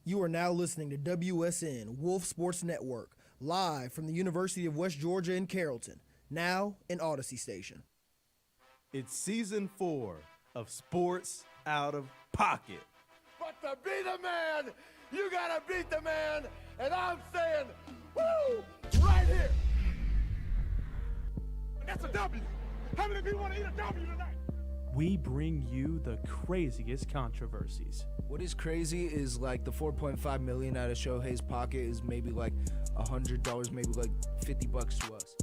You are now listening to WSN Wolf Sports Network, live from the University of West Georgia in Carrollton, now in Odyssey Station. It's season 4 of Sports Out of Pocket. But to be the man, you gotta beat the man, and I'm saying, woo, right here. That's a W. How many people want to eat a W tonight? We bring you the craziest controversies. What is crazy is like the $4.5 million out of Shohei's pocket is maybe like $100, maybe like $50 to us.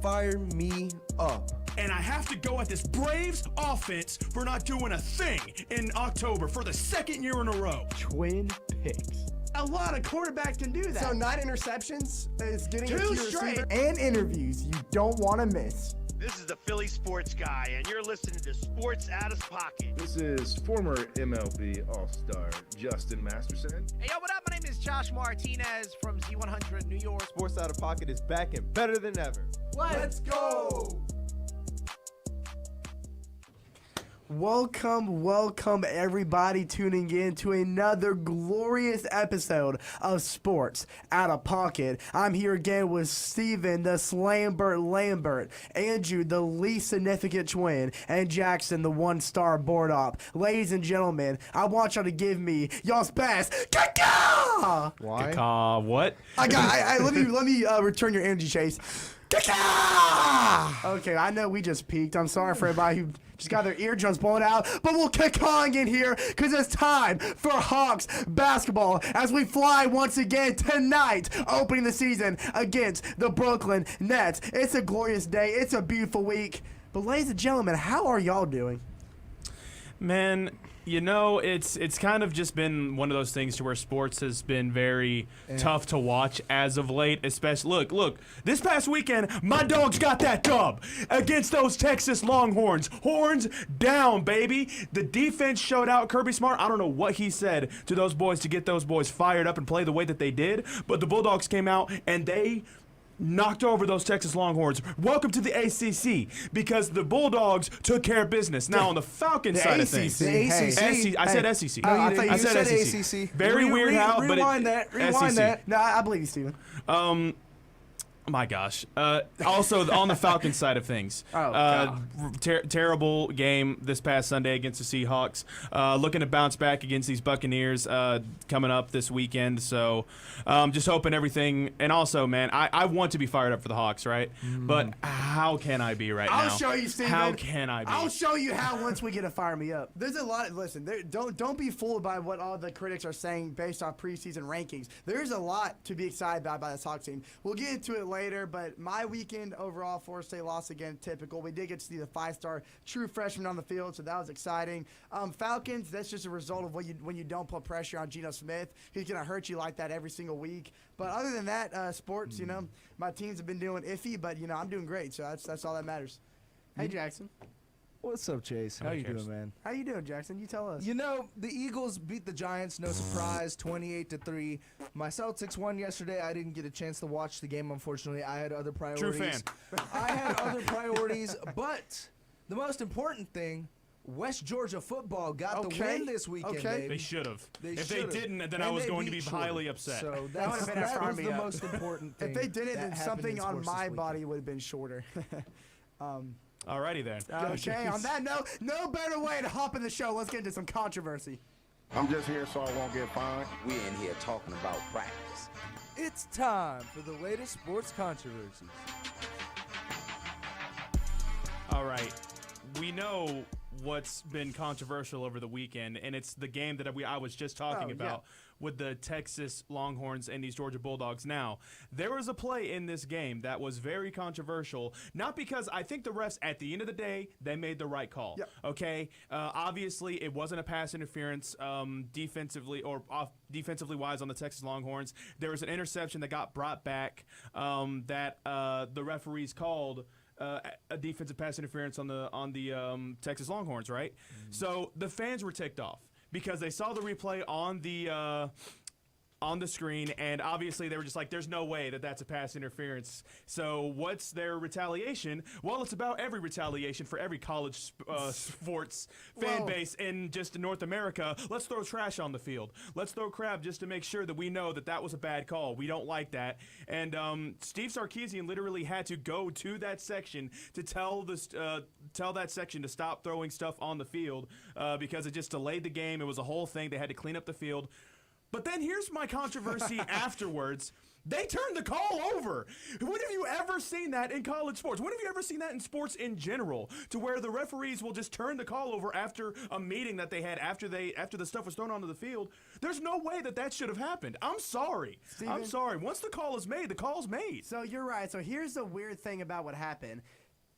Fire me up. And I have to go at this Braves offense for not doing a thing in October for the second year in a row. Twin picks. A lot of quarterbacks can do that. So 9 interceptions is getting Two it to your straight. receiver. And interviews you don't want to miss. This is the Philly Sports Guy, and you're listening to Sports Out of Pocket. This is former MLB All-Star Justin Masterson. Hey, yo, what up? My name is Josh Martinez from Z100 New York. Sports Out of Pocket is back and better than ever. Let's go! Welcome everybody tuning in to another glorious episode of Sports Out of Pocket. I'm here again with Steven, the Lambert, Andrew, the least significant twin, and Jackson, the one-star board op. Ladies and gentlemen, I want y'all to give me y'all's best. Kaka! Why? What? Let me return your energy, Chase. Kaka! Okay, I know we just peaked. I'm sorry for everybody who just got their eardrums blown out, but we'll kick on in here because it's time for Hawks basketball as we fly once again tonight, opening the season against the Brooklyn Nets. It's a glorious day. It's a beautiful week. But ladies and gentlemen, how are y'all doing? Man, you know, it's kind of just been one of those things to where sports has been very tough to watch as of late, especially look, this past weekend, my dogs got that dub against those Texas Longhorns. Horns down, baby. The defense showed out. Kirby Smart, I don't know what he said to those boys to get those boys fired up and play the way that they did, but the Bulldogs came out and they knocked over those Texas Longhorns. Welcome to the ACC, because the Bulldogs took care of business. Now, on the Falcons side of things. The ACC. I said SEC. No, you I said SEC. ACC. Very weird how, but rewind that. No, I believe you, Steven. My gosh. Also, on the Falcons side of things, terrible game this past Sunday against the Seahawks. Looking to bounce back against these Buccaneers coming up this weekend. So just hoping everything. And also, man, I want to be fired up for the Hawks, right? But how can I be now? I'll show you, Steven. How can I be? I'll show you how once we get to fire me up. There's a lot. Listen, don't be fooled by what all the critics are saying based on preseason rankings. There's a lot to be excited about by this Hawks team. We'll get into it later, but my weekend overall, Florida State loss again, typical. We did get to see the 5-star true freshman on the field, so that was exciting. Falcons, that's just a result of when you don't put pressure on Geno Smith. He's going to hurt you like that every single week. But other than that, sports, my teams have been doing iffy, but, I'm doing great, so that's all that matters. Hey, Jackson. What's up, Chase? How you doing, man? How you doing, Jackson? You tell us. You know, the Eagles beat the Giants, no surprise, 28-3. My Celtics won yesterday. I didn't get a chance to watch the game, unfortunately. I had other priorities. True fan. I had other priorities, but the most important thing, West Georgia football got the win this weekend, baby. They should have. If should've. they didn't, then And I was they going to beat be Shorter. highly upset. So That would've been a that fire was me the up. most important thing. If they didn't, then that something happened in on sports my this body weekend. would have been shorter. Alrighty then. Okay, on that note, no better way to hop in the show. Let's get into some controversy. I'm just here so I won't get fined. We're in here talking about practice. It's time for the latest sports controversies. All right. We know what's been controversial over the weekend, and it's the game that I was just talking about with the Texas Longhorns and these Georgia Bulldogs. Now, there was a play in this game that was very controversial, not because I think the refs, at the end of the day, they made the right call. Yep. Okay? Obviously, it wasn't a pass interference defensively wise on the Texas Longhorns. There was an interception that got brought back that the referees called a defensive pass interference on the Texas Longhorns, right? So the fans were ticked off because they saw the replay on on the screen, and obviously they were just like, there's no way that that's a pass interference. So what's their retaliation? Well, it's about every retaliation for every college sports fan base in just North America. Let's throw trash on the field. Let's throw crap just to make sure that we know that that was a bad call. We don't like that. And Steve Sarkisian literally had to go to that section to tell that section to stop throwing stuff on the field because it just delayed the game. It was a whole thing. They had to clean up the field. But then here's my controversy afterwards. They turned the call over. When have you ever seen that in college sports? When have you ever seen that in sports in general, to where the referees will just turn the call over after a meeting that they had after the stuff was thrown onto the field? There's no way that should have happened. I'm sorry. Steven? I'm sorry. Once the call is made, the call's made. So you're right. So here's the weird thing about what happened.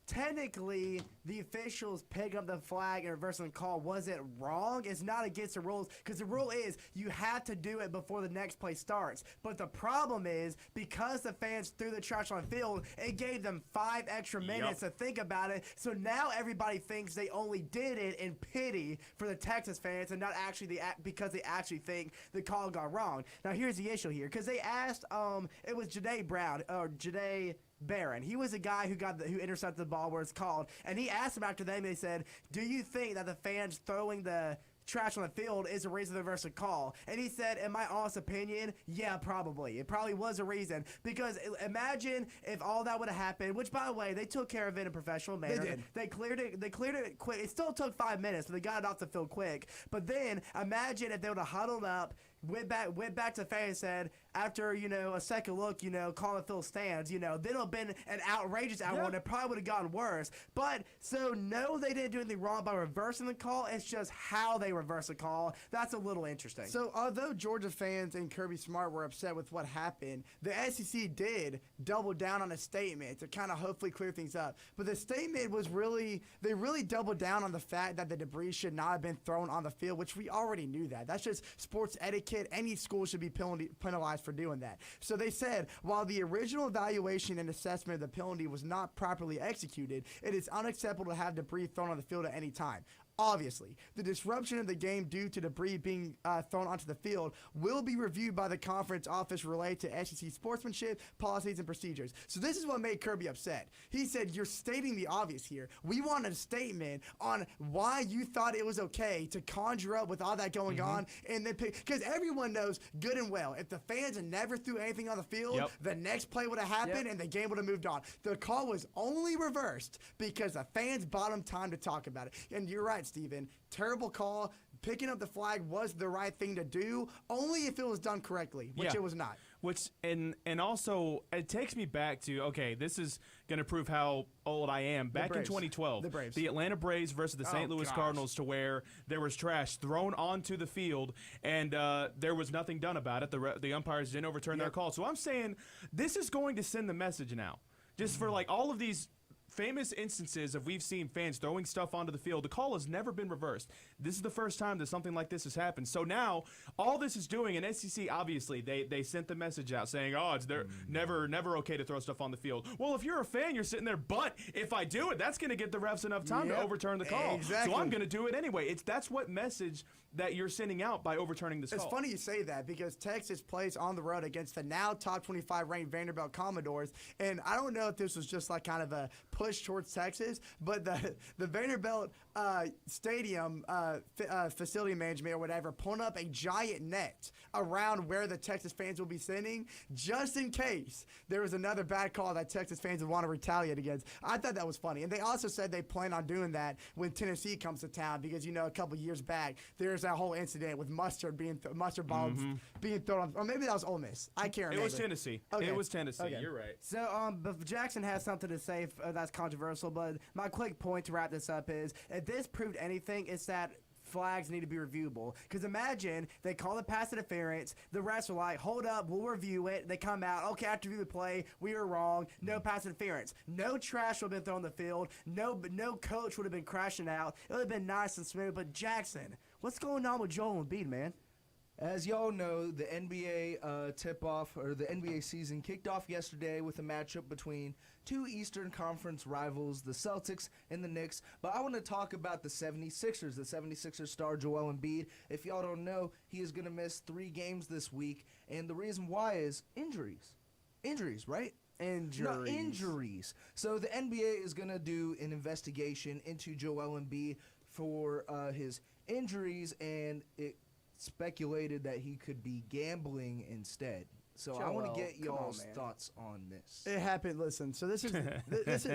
Technically, the officials pick up the flag and reversing the call wasn't wrong. It's not against the rules, because the rule is you have to do it before the next play starts. But the problem is, because the fans threw the trash on the field, it gave them 5 extra minutes to think about it. So now everybody thinks they only did it in pity for the Texas fans and not actually because they actually think the call got wrong. Now here's the issue here, because they asked, it was Janae Barron. He was the guy who intercepted the ball where it's called, and he asked him after them. They said, "Do you think that the fans throwing the trash on the field is a reason to reverse a call?" And he said, in my honest opinion, yeah, probably. It probably was a reason, because imagine if all that would have happened, which, by the way, they took care of it in a professional manner. They did. They cleared it quick. It still took 5 minutes, but they got it off the field quick. But then imagine if they would have huddled up, went back to the fan and said, after, a second look, calling the field stands, then it would have been an outrageous outrun. It probably would have gotten worse. But, so no, they didn't do anything wrong by reversing the call. It's just how they reverse the call. That's a little interesting. So, although Georgia fans and Kirby Smart were upset with what happened, the SEC did double down on a statement to kind of hopefully clear things up. But the statement was they really doubled down on the fact that the debris should not have been thrown on the field, which we already knew that. That's just sports etiquette. Any school should be penalized for doing that. So they said, while the original evaluation and assessment of the penalty was not properly executed, it is unacceptable to have debris thrown on the field at any time. Obviously, the disruption of the game due to debris being thrown onto the field will be reviewed by the conference office related to SEC sportsmanship, policies, and procedures. So this is what made Kirby upset. He said, you're stating the obvious here. We want a statement on why you thought it was okay to conjure up with all that going on, and then because everyone knows good and well, if the fans had never threw anything on the field, the next play would have happened and the game would have moved on. The call was only reversed because the fans bought them time to talk about it. And you're right, Steven. Terrible call. Picking up the flag was the right thing to do, only if it was done correctly, which it was not. And also, it takes me back to, okay, this is going to prove how old I am. Back in 2012, the Atlanta Braves versus the St. Louis Cardinals, to where there was trash thrown onto the field, and there was nothing done about it. The umpires didn't overturn their call. So I'm saying this is going to send the message now. Just for like all of these famous instances of we've seen fans throwing stuff onto the field, the call has never been reversed. This is the first time that something like this has happened. So now all this is doing, and SEC obviously they sent the message out saying, oh, it's never okay to throw stuff on the field. Well, if you're a fan, you're sitting there, but if I do it, that's going to get the refs enough time to overturn the call. Exactly. So I'm going to do it anyway. That's what message that you're sending out by overturning this call. It's funny you say that, because Texas plays on the road against the now top 25 ranked Vanderbilt Commodores, and I don't know if this was just like kind of a push towards Texas, but the Vanderbilt stadium facility management or whatever pulling up a giant net around where the Texas fans will be sitting, just in case there was another bad call that Texas fans would want to retaliate against. I thought that was funny. And they also said they plan on doing that when Tennessee comes to town, because, a couple years back, there's that whole incident with mustard bombs being thrown on, or maybe that was Ole Miss. I can't remember. It was Tennessee. Okay. It was Tennessee. Okay. You're right. So, but Jackson has something to say that's controversial, but my quick point to wrap this up is, if this proved anything, it's that flags need to be reviewable. Because imagine they call it pass interference, the refs are like, hold up, we'll review it. They come out, okay, after review the play, we were wrong, no pass interference. No trash would have been thrown on the field, no coach would have been crashing out. It would have been nice and smooth. But Jackson, what's going on with Joel Embiid, man? As y'all know, the NBA tip-off, or the NBA season kicked off yesterday with a matchup between two Eastern Conference rivals, the Celtics and the Knicks. But I want to talk about the 76ers. The 76ers star Joel Embiid. If y'all don't know, he is going to miss 3 games this week. And the reason why is injuries. Injuries, right? Injuries. So the NBA is going to do an investigation into Joel Embiid for his injuries, and it speculated that he could be gambling instead. So I want to get y'all's thoughts on this. It happened. Listen, so this is this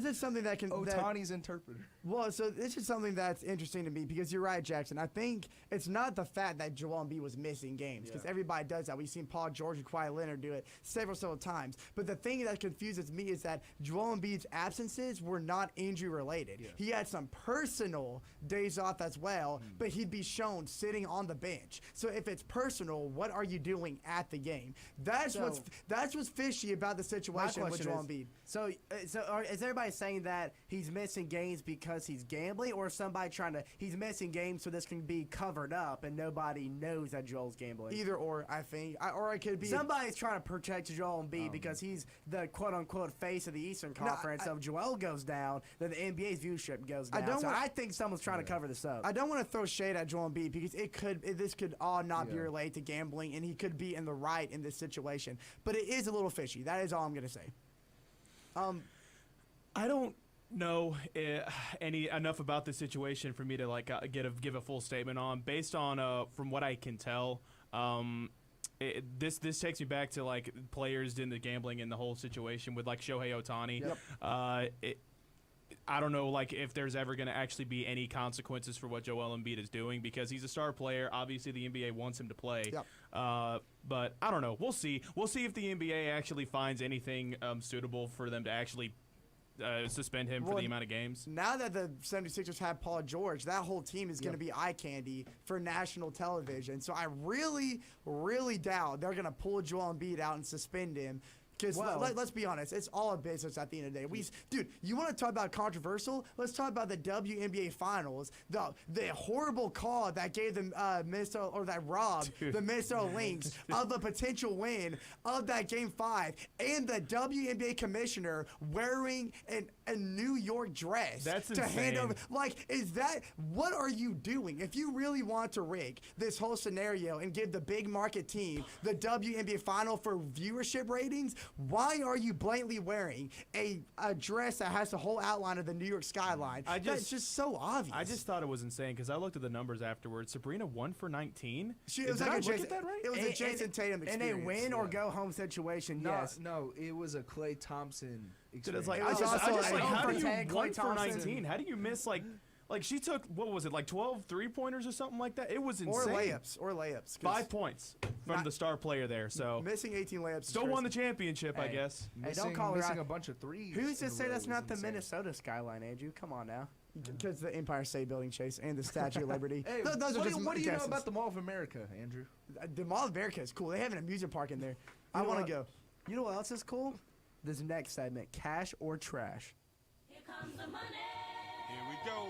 is something that can Otani's interpreter. Well, so this is something that's interesting to me because you're right, Jackson. I think it's not the fact that Joel Embiid was missing games because everybody does that. We've seen Paul George and Kawhi Leonard do it several times. But the thing that confuses me is that Joel Embiid's absences were not injury related. Yeah. He had some personal days off as well, but he'd be shown sitting on the bench. So if it's personal, what are you doing at the game? That's what's fishy about the situation with Joel Embiid. So is everybody saying that he's missing games because he's gambling, or somebody he's missing games so this can be covered up and nobody knows that Joel's gambling? Either or, I think, or it could be somebody's trying to protect Joel Embiid because he's the quote unquote face of the Eastern Conference. So if Joel goes down, then the NBA's viewership goes down. I think someone's trying to cover this up. I don't want to throw shade at Joel Embiid because this could all not be related to gambling, and he could be in the right in this situation. But it is a little fishy. That is all I'm going to say. I don't know enough about the situation for me to give a full statement on. Based on from what I can tell, this takes me back to like players in the gambling and the whole situation with like Shohei Ohtani. Yep. I don't know if there's ever going to actually be any consequences for what Joel Embiid is doing because he's a star player. Obviously, the NBA wants him to play. Yep. But I don't know. We'll see. We'll see if the NBA actually finds anything suitable for them to actually suspend him for the amount of games. Now that the 76ers have Paul George, that whole team is going to be eye candy for national television. So I really, really doubt they're going to pull Joel Embiid out and suspend him. Because let's be honest, it's all a business at the end of the day. Dude, you want to talk about controversial? Let's talk about the WNBA Finals. The horrible call that gave them robbed the Minnesota Lynx of a potential win of that Game 5, and the WNBA commissioner wearing a New York dress to hand over. What are you doing? If you really want to rig this whole scenario and give the big market team the WNBA Final for viewership ratings, why are you blatantly wearing a dress that has the whole outline of the New York skyline? That's just so obvious. I just thought it was insane because I looked at the numbers afterwards. Sabrina 1 for 19. It was like a Jason Tatum experience. And a win or go home situation. No, it was a Klay Thompson experience. How do you 1 for 19? How do you miss she took, what was it, 12 3-pointers or something like that? It was insane. Or layups. 5 points from the star player there. So missing 18 layups. Still won the championship, I guess. Don't call missing a bunch of threes. Who's to say that's not the Minnesota skyline, Andrew? Come on now. Because the Empire State Building, Chase, and the Statue of Liberty. Hey, what do you know about the Mall of America, Andrew? The Mall of America is cool. They have an amusement park in there. I want to go. You know what else is cool? This next segment, Cash or Trash. Here comes the money. Here we go.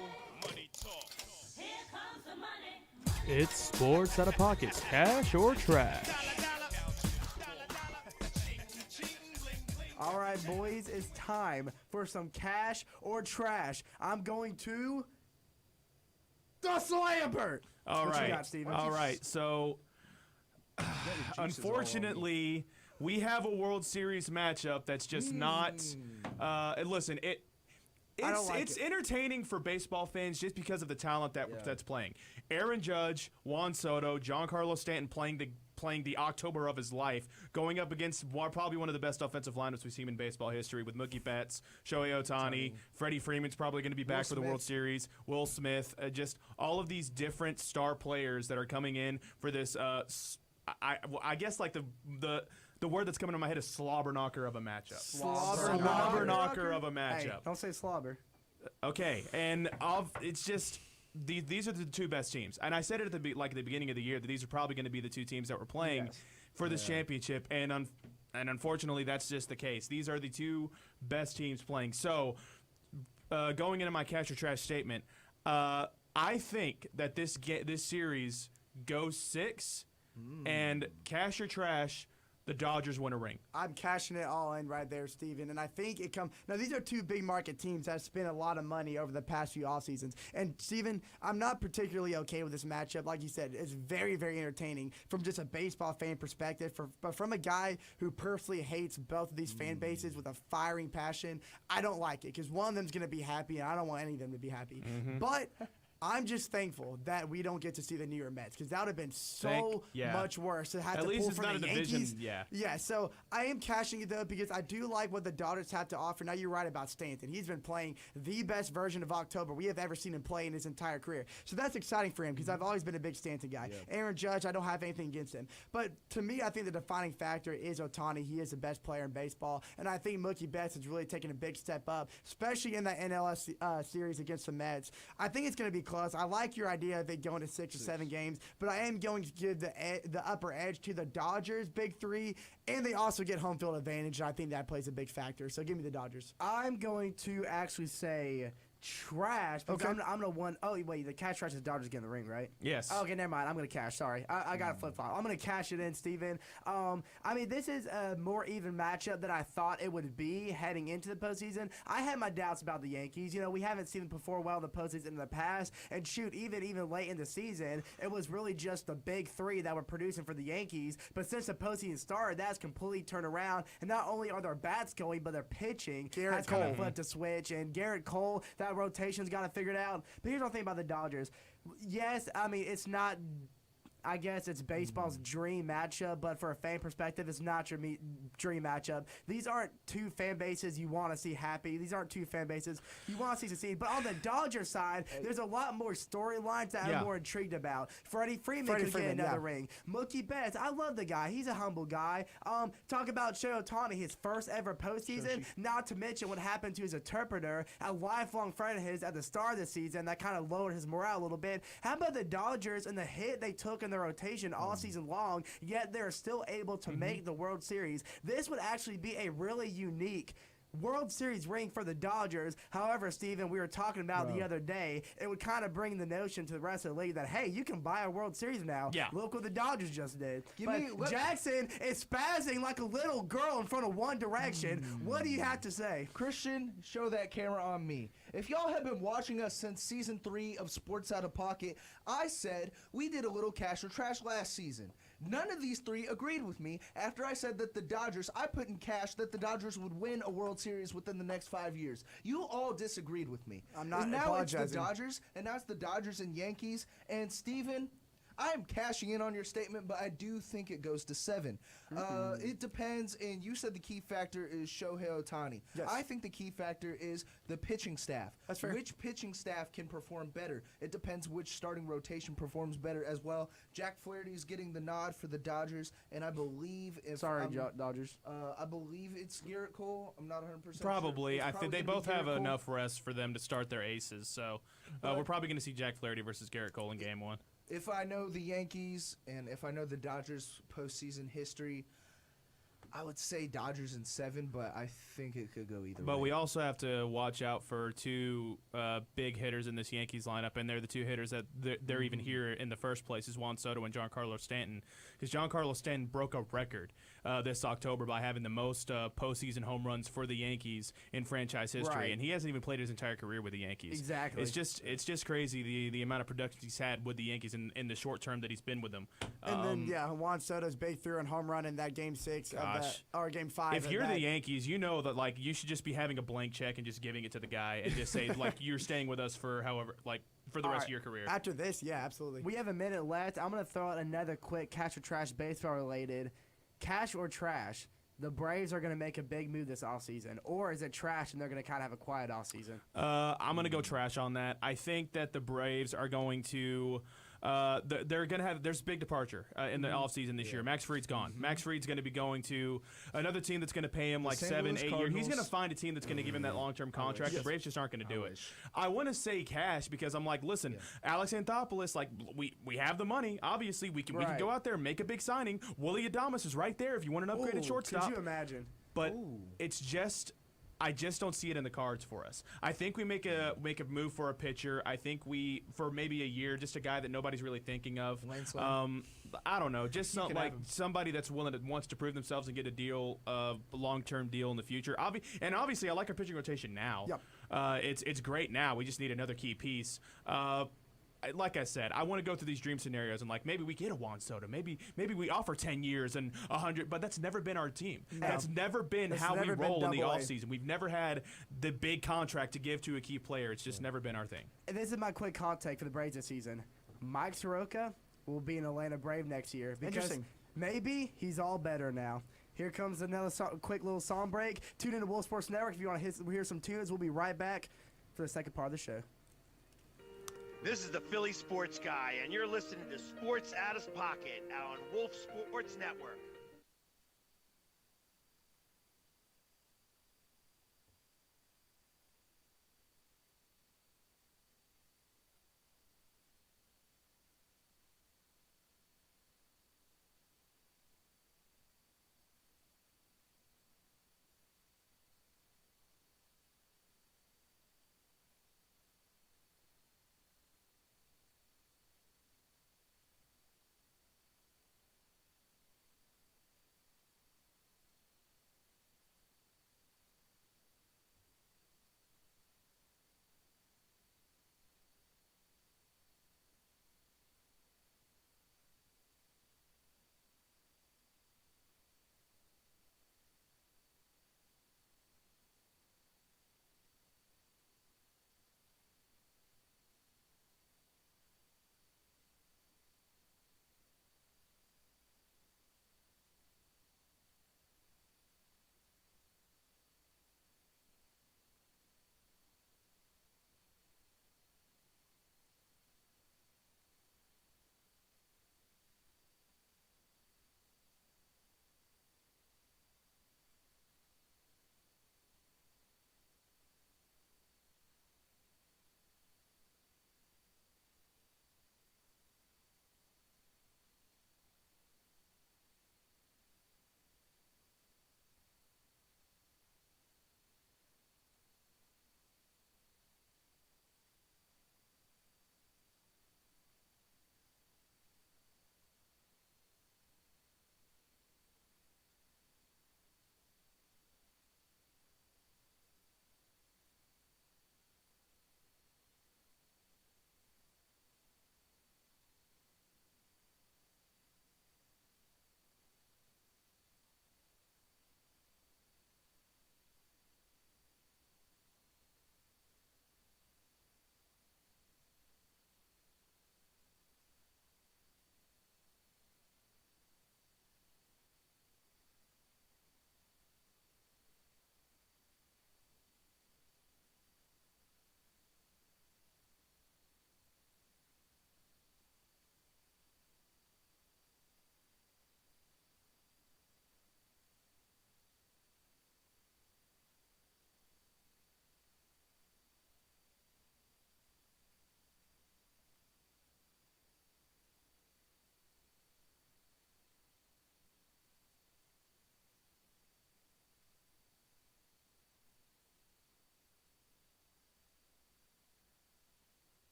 Money talk. Here comes the money. It's Sports Out of Pocket, Cash or Trash. All right, boys, it's time for some Cash or Trash. I'm going to the Slambert. All what right. You got, Steven? All right. So, unfortunately, we have a World Series matchup that's just not. Listen, it's entertaining for baseball fans just because of the talent that's playing. Aaron Judge, Juan Soto, Giancarlo Stanton playing the October of his life, going up against probably one of the best offensive lineups we've seen in baseball history with Mookie Betts, Shohei Ohtani, Freddie Freeman's probably going to be back for the World Series, Will Smith, just all of these different star players that are coming in for this. I guess the word that's coming to my head is slobber knocker of a matchup. Slobber knocker of a matchup. Hey, don't say slobber. Okay, and it's just these are the two best teams, and I said it at the beginning of the year that these are probably going to be the two teams that were playing for this championship, and unfortunately that's just the case. These are the two best teams playing. So, going into my Cash or Trash statement, I think that this series goes 6. and cash or trash, the Dodgers win a ring. I'm cashing it all in right there, Steven. And I think it comes. Now, these are two big market teams that have spent a lot of money over the past few off seasons. And, Steven, I'm not particularly okay with this matchup. Like you said, it's very, very entertaining from just a baseball fan perspective. But from a guy who personally hates both of these fan bases with a firing passion, I don't like it because one of them's going to be happy, and I don't want any of them to be happy. But I'm just thankful that we don't get to see the New York Mets because that would have been so much worse to have At to least pull it's for not the a division, Yankees. yeah. So I am cashing it though because I do like what the Dodgers have to offer. Now you're right about Stanton. He's been playing the best version of October we have ever seen him play in his entire career. So that's exciting for him because I've always been a big Stanton guy. Aaron Judge, I don't have anything against him. But to me, I think the defining factor is Ohtani. He is the best player in baseball. And I think Mookie Betts has really taken a big step up, especially in that NLS series against the Mets. I think it's going to be close. I like your idea of it going to 6 or 7 games, but I am going to give the upper edge to the Dodgers, big three, and they also get home field advantage, and I think that plays a big factor. So give me the Dodgers. I'm going to actually say trash. Because I'm going to one. Oh, wait, the cash trash is Dodgers getting the ring, right? Yes. Okay, never mind. I'm going to cash. Sorry. I got a flip-flop. I'm going to cash it in, Steven. I mean, this is a more even matchup than I thought it would be heading into the postseason. I had my doubts about the Yankees. You know, we haven't seen them perform well in the postseason in the past. And shoot, even late in the season, it was really just the big three that were producing for the Yankees. But since the postseason started, that's completely turned around. And not only are their bats going, but their pitching has kind of flipped a switch. And Garrett Cole, that rotation's got it figured out. But here's the thing about the Dodgers. Yes, I mean, it's not, I guess it's baseball's dream matchup, but for a fan perspective, it's not your dream matchup. These aren't two fan bases you want to see happy. These aren't two fan bases you want to see succeed. But on the Dodger side, there's a lot more storylines that I'm more intrigued about. Freddie Freeman could get another ring. Mookie Betts, I love the guy. He's a humble guy. Talk about Shohei Ohtani, his first ever postseason, not to mention what happened to his interpreter, a lifelong friend of his at the start of the season that kind of lowered his morale a little bit. How about the Dodgers and the hit they took in the rotation all season long, yet they're still able to make the World Series? This would actually be a really unique World Series ring for the Dodgers. However, Steven, we were talking about the other day, it would kind of bring the notion to the rest of the league that, hey, you can buy a World Series now. Yeah. Look what the Dodgers just did. Jackson is spazzing like a little girl in front of One Direction. What do you have to say? Christian, show that camera on me. If y'all have been watching us since season 3 of Sports Out of Pocket, I said we did a little cash or trash last season. None of these three agreed with me after I said that the Dodgers, I put in cash that the Dodgers would win a World Series within the next 5 years. You all disagreed with me. I'm not and now apologizing. it's the Dodgers, and now it's the Dodgers and Yankees. And Steven, I'm cashing in on your statement, but I do think it goes to 7. It depends, and you said the key factor is Shohei Ohtani. Yes. I think the key factor is the pitching staff. That's fair. Which pitching staff can perform better? It depends which starting rotation performs better as well. Jack Flaherty's getting the nod for the Dodgers, and I believe if Dodgers. I believe it's Garrett Cole. I'm not 100% Probably. sure. I think they both have enough rest for them to start their aces. So we're probably going to see Jack Flaherty versus Garrett Cole in Game 1. If I know the Yankees and if I know the Dodgers postseason history, I would say Dodgers in 7, but I think it could go either way. But we also have to watch out for two big hitters in this Yankees lineup, and they're the two hitters that they're even here in the first place, is Juan Soto and Giancarlo Stanton. Because Giancarlo Stanton broke a record this October by having the most postseason home runs for the Yankees in franchise history, and he hasn't even played his entire career with the Yankees. Exactly. It's just crazy the amount of production he's had with the Yankees in the short term that he's been with them. And then Juan Soto's big through and home run in that Game 6 or Game 5. If you're the Yankees, you know that like you should just be having a blank check and just giving it to the guy and just say like you're staying with us for for the rest of your career. After this, yeah, absolutely. We have a minute left. I'm going to throw out another quick cash or trash baseball related. Cash or trash? The Braves are going to make a big move this offseason, or is it trash and they're going to kind of have a quiet offseason? I'm going to go trash on that. I think that the Braves are going to they're going to have there's a big departure in the offseason this year. Max Fried's gone. Max Fried's going to be going to another team that's going to pay him like 7-8 years. He's going to find a team that's going to give him that long-term contract. The Braves just aren't going to do it. I want to say cash because I'm like, listen, Alex Anthopoulos, like we have the money. Obviously, we can go out there and make a big signing. Willie Adames is right there if you want an upgraded shortstop. Could you imagine? But it's just I just don't see it in the cards for us. I think we make a move for a pitcher. I think for maybe a year, just a guy that nobody's really thinking of. I don't know, just somebody that's wants to prove themselves and get a deal, a long-term deal in the future. And obviously, I like our pitching rotation now. Yep. It's great now. We just need another key piece. Like I said, I want to go through these dream scenarios and maybe we get a Juan Soto, maybe we offer 10 years and 100, but that's never been our team. No. That's never been how we roll in the offseason. We've never had the big contract to give to a key player. It's just never been our thing. And this is my quick hot take for the Braves this season. Mike Soroka will be an Atlanta Brave next year because maybe he's all better now. Here comes another quick little song break. Tune in to Wolf Sports Network if you want to hear some tunes. We'll be right back for the second part of the show. This is the Philly Sports Guy, and you're listening to Sports Out of Pocket on Wolf Sports Network.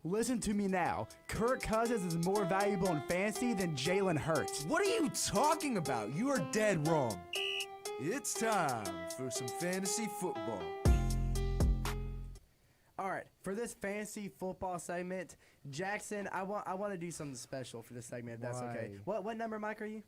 Listen to me now. Kirk Cousins is more valuable in fantasy than Jalen Hurts. What are you talking about? You are dead wrong. It's time for some fantasy football. All right, for this fantasy football segment, Jackson, I want to do something special for this segment, if that's okay. What number, Mike, are you?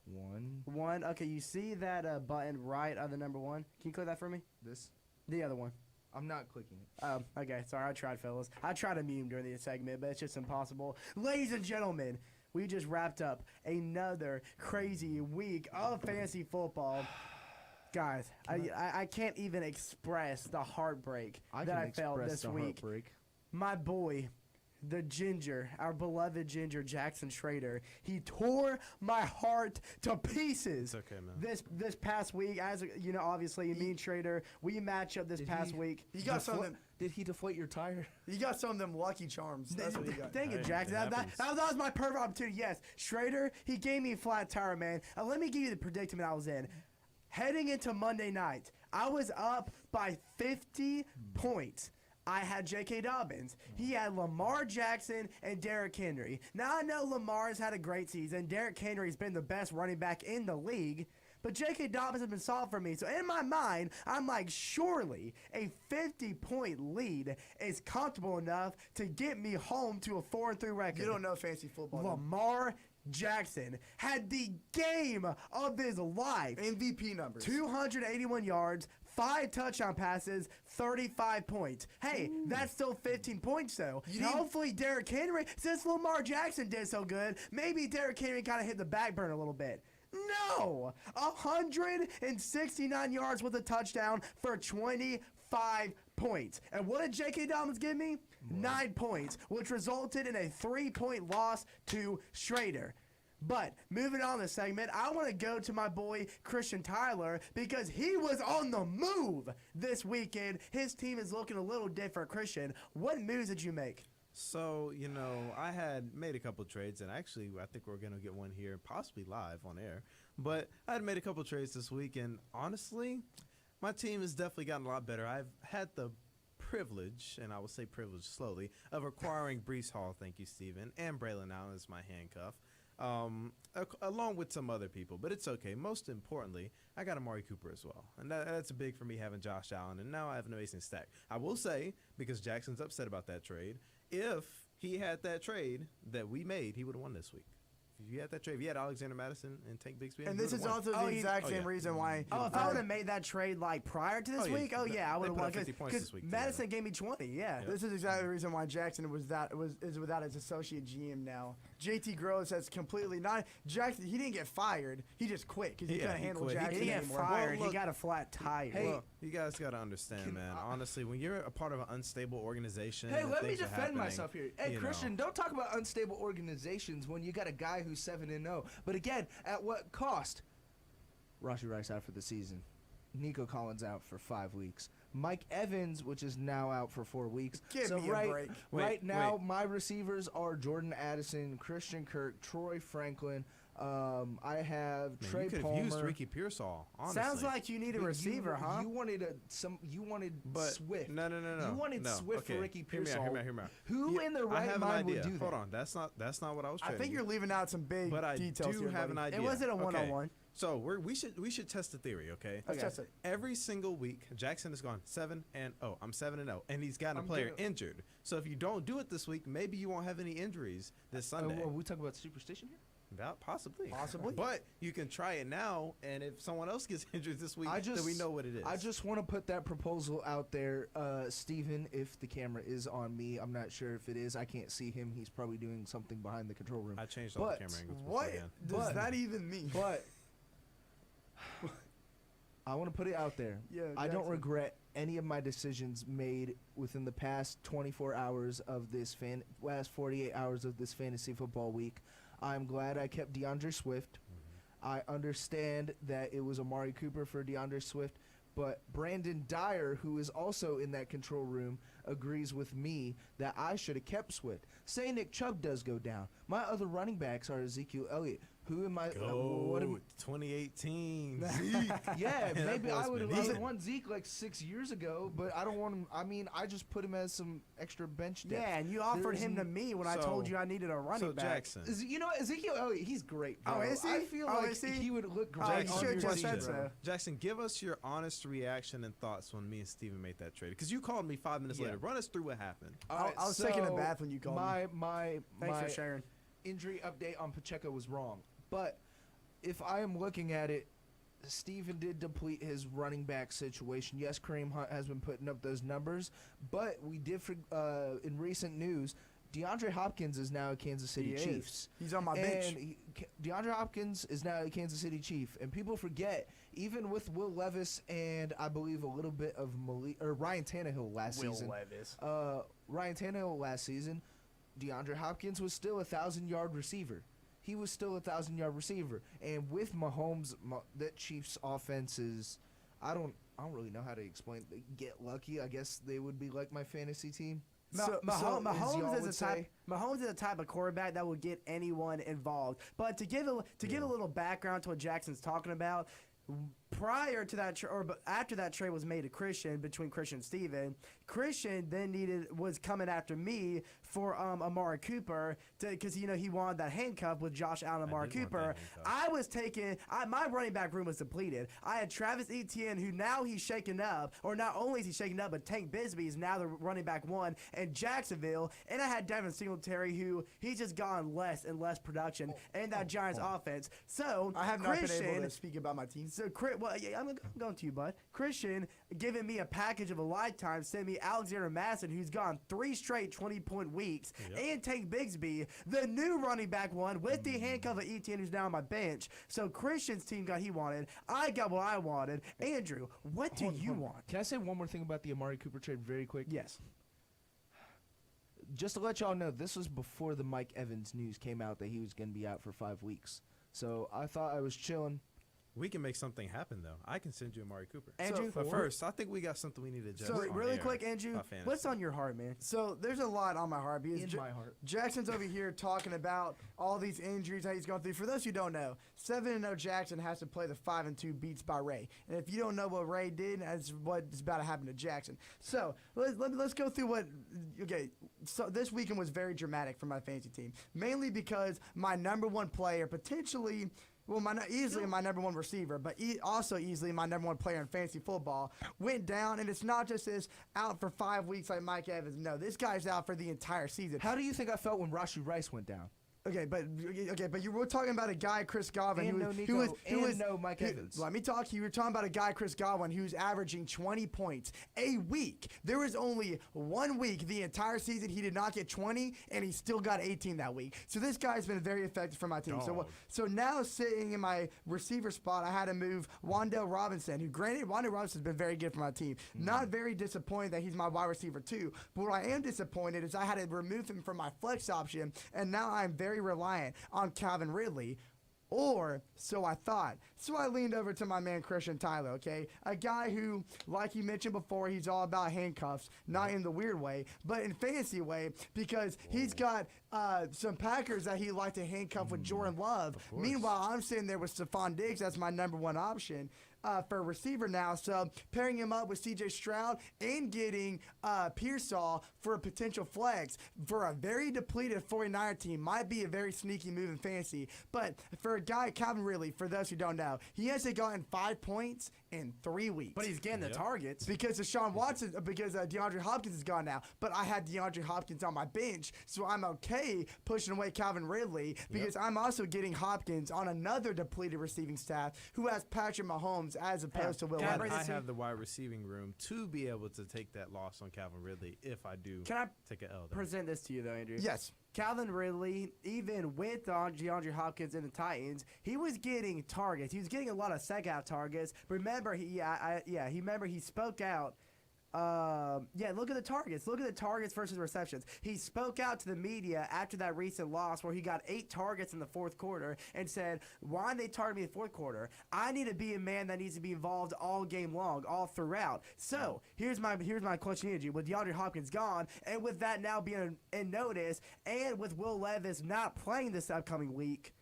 1. 1. Okay, you see that button right on the number 1? Can you click that for me? This? The other one. I'm not clicking it. Oh, okay. Sorry, I tried, fellas. I tried to mute him during the segment, but it's just impossible. Ladies and gentlemen, we just wrapped up another crazy week of fantasy football. Guys, I can't even express the heartbreak that I felt this week. My boy, the Ginger, our beloved Ginger, Jackson Schrader, he tore my heart to pieces. It's okay, man. This past week, as you know, obviously, me and Schrader, we match up this past week. You got some of them. Did he deflate your tire? You got some of them Lucky Charms. That's what you got. Thank you, Jackson. That was my perfect opportunity. Yes, Schrader, he gave me a flat tire, man. Let me give you the predicament I was in. Heading into Monday night, I was up by 50 points. I had J.K. Dobbins. He had Lamar Jackson and Derrick Henry. Now, I know Lamar's had a great season. Derrick Henry's been the best running back in the league. But J.K. Dobbins has been solid for me. So, in my mind, I'm like, surely a 50-point lead is comfortable enough to get me home to a 4-3 record. You don't know fantasy football. Lamar Jackson had the game of his life. MVP numbers. 281 yards, 5 touchdown passes, 35 points. Hey, that's still 15 points, though. Hopefully, Derrick Henry, since Lamar Jackson did so good, maybe Derrick Henry kind of hit the back burner a little bit. No! 169 yards with a touchdown for 25 points. And what did J.K. Dobbins give me? 9 points, which resulted in a 3-point loss to Schrader. But moving on this segment, I want to go to my boy Christian Tyler because he was on the move this weekend. His team is looking a little different. Christian, what moves did you make? So, I had made a couple trades, and actually I think we're going to get one here, possibly live on air. But I had made a couple trades this week, and honestly, my team has definitely gotten a lot better. I've had the privilege, and I will say privilege slowly, of acquiring Breece Hall, thank you, Steven, and Braylon Allen as my handcuff, along with some other people. But it's okay. Most importantly, I got Amari Cooper as well. And that's big for me having Josh Allen, and now I have an amazing stack. I will say, because Jackson's upset about that trade, if he had that trade that we made, he would have won this week. If you had that trade, if you had Alexander Madison and Tank Bigsby, and this is also the exact same reason why. Oh, if I would have made that trade like prior to this week, I would have won. 50 points this week. Madison gave me 20. Yeah, this is exactly the reason why Jackson is without his associate GM now. JT Gross has completely not Jackson. He didn't get fired. He just quit because he couldn't handle Jackson He didn't get anymore. fired. He got a flat tire. Hey, you guys got to understand, man. Honestly, when you're a part of an unstable organization, hey, let me things are defend happening, myself here. Hey, Christian, don't talk about unstable organizations when you got a guy who's 7-0. But again, at what cost? Rashee Rice out for the season. Nico Collins out for 5 weeks. Mike Evans, which is now out for 4 weeks. Give me a break. Right now, my receivers are Jordan Addison, Christian Kirk, Troy Franklin. I have Trey you could Palmer. have used Ricky Pearsall. Honestly, sounds like you need a receiver, huh? You wanted Swift. No. You wanted Swift for Ricky Pearsall. Hear me out. Who in their right mind would do that? Hold on, that's not what I was. I think you're leaving out some big details here. But I do have an idea. It wasn't a one-on-one. So we should test the theory, okay? Let's test it. Every single week, Jackson has gone 7-0. I'm 7-0, and he's gotten a player injured. So if you don't do it this week, maybe you won't have any injuries this Sunday. Are we talking about superstition here? Possibly. But you can try it now, and if someone else gets injured this week, then we know what it is. I just want to put that proposal out there. Steven, if the camera is on me, I'm not sure if it is. I can't see him. He's probably doing something behind the control room. I changed all the camera angles. What does that even mean? But I want to put it out there. Yeah, I don't regret any of my decisions made within the past 24 hours of this last 48 hours of this fantasy football week. I'm glad I kept DeAndre Swift. I understand that it was Amari Cooper for DeAndre Swift, but Brandon Dyer, who is also in that control room, agrees with me that I should have kept Swift. Say Nick Chubb does go down. My other running backs are Ezekiel Elliott. Who am I? 2018 Zeke. Yeah, maybe I would have won Zeke like 6 years ago, but I don't want him. I mean, I just put him as some extra bench depth. Yeah, and you offered him to me when I told you I needed a running back. Jackson. You know, Ezekiel Elliott, he's great, bro. Oh, is he? I feel like he would look great. Jackson, give us your honest reaction and thoughts when me and Steven made that trade. Because you called me 5 minutes later. Run us through what happened. Right, I was taking a bath when you called me. Thanks for sharing. Injury update on Pacheco was wrong. But if I am looking at it, Steven did deplete his running back situation. Yes, Kareem Hunt has been putting up those numbers, but we did, in recent news, DeAndre Hopkins is now a Kansas City Chiefs. He's on my bench. DeAndre Hopkins is now a Kansas City Chief, and people forget, even with Will Levis and I believe a little bit of Ryan Tannehill last season. Ryan Tannehill last season, DeAndre Hopkins was still a 1,000-yard receiver. He was still a 1,000-yard receiver, and with Mahomes, that Chiefs offense is, I don't really know how to explain. Get lucky, I guess they would be like my fantasy team. Mahomes is a type of quarterback that will get anyone involved. But to give a little background to what Jackson's talking about, prior to that after that trade was made to Christian, between Christian and Steven, Christian then was coming after me for Amari Cooper because he wanted that handcuff with Josh Allen and Amari Cooper. I was taking my running back room was depleted. I had Travis Etienne, who now he's shaken up, or not only is he shaken up, but Tank Bigsby is now the running back one in Jacksonville, and I had Devin Singletary, who he's just gotten less and less production in that Giants offense. So I have not been able to speak about my team. So I'm going to you, bud. Christian giving me a package of a lifetime, sent me Alexander Madison, who's gone 3 straight 20-point weeks, and Tank Bigsby, the new running back one, with the handcuff of Etienne, who's now on my bench. So Christian's team got what he wanted. I got what I wanted. Andrew, what do you want? Can I say one more thing about the Amari Cooper trade very quick? Yes. Just to let y'all know, this was before the Mike Evans news came out that he was going to be out for 5 weeks. So I thought I was chilling. We can make something happen, though. I can send you Amari Cooper. Andrew, but first, I think we got something we need to adjust. So really quick, Andrew, what's on your heart, man? So there's a lot on my heart. Because my heart. Jackson's over here talking about all these injuries that he's going through. For those who don't know, 7-0 Jackson has to play the 5-2 Beats by Ray. And if you don't know what Ray did, that's what's about to happen to Jackson. So let's go through what. Okay, so this weekend was very dramatic for my fantasy team, mainly because my number one player potentially. Well, easily my number one receiver, but also easily my number one player in fantasy football went down, and it's not just this out for 5 weeks like Mike Evans. No, this guy's out for the entire season. How do you think I felt when Rashee Rice went down? But you were talking about a guy, Chris Godwin, who was no Mike Evans. Let me talk. You were talking about a guy, Chris Godwin, who's averaging 20 points a week. There was only 1 week the entire season he did not get 20, and he still got 18 that week. So this guy's been very effective for my team. So now sitting in my receiver spot, I had to move Wan'Dale Robinson, who granted Wan'Dale Robinson's been very good for my team. Not very disappointed that he's my wide receiver too. But what I am disappointed is I had to remove him from my flex option, and now I'm very reliant on Calvin Ridley, or so I thought. So I leaned over to my man Christian Tyler, okay? A guy who, like you mentioned before, he's all about handcuffs, not in the weird way, but in fantasy way, because he's got some Packers that he liked to handcuff with Jordan Love. Meanwhile, I'm sitting there with Stephon Diggs as my number one option. For a receiver now, so pairing him up with C.J. Stroud and getting Pearsall for a potential flex for a very depleted 49er team might be a very sneaky move in fantasy. But for a guy, Calvin Ridley, for those who don't know, he hasn't gotten 5 points in 3 weeks. But he's getting the targets. Because DeAndre Hopkins is gone now. But I had DeAndre Hopkins on my bench, so I'm okay pushing away Calvin Ridley because I'm also getting Hopkins on another depleted receiving staff who has Patrick Mahomes as opposed to Will Levis. I have the wide receiving room to be able to take that loss on Calvin Ridley if I do take an L. Present this to you, though, Andrew? Yes. Calvin Ridley, even with DeAndre Hopkins and the Titans, he was getting targets. He was getting a lot of second-half targets. Remember, he spoke out. Look at the targets. Look at the targets versus receptions. He spoke out to the media after that recent loss where he got 8 targets in the fourth quarter and said, why did they target me in the fourth quarter? I need to be a man that needs to be involved all game long, all throughout. So here's my question to you. With DeAndre Hopkins gone, and with that now being in notice, and with Will Levis not playing this upcoming week,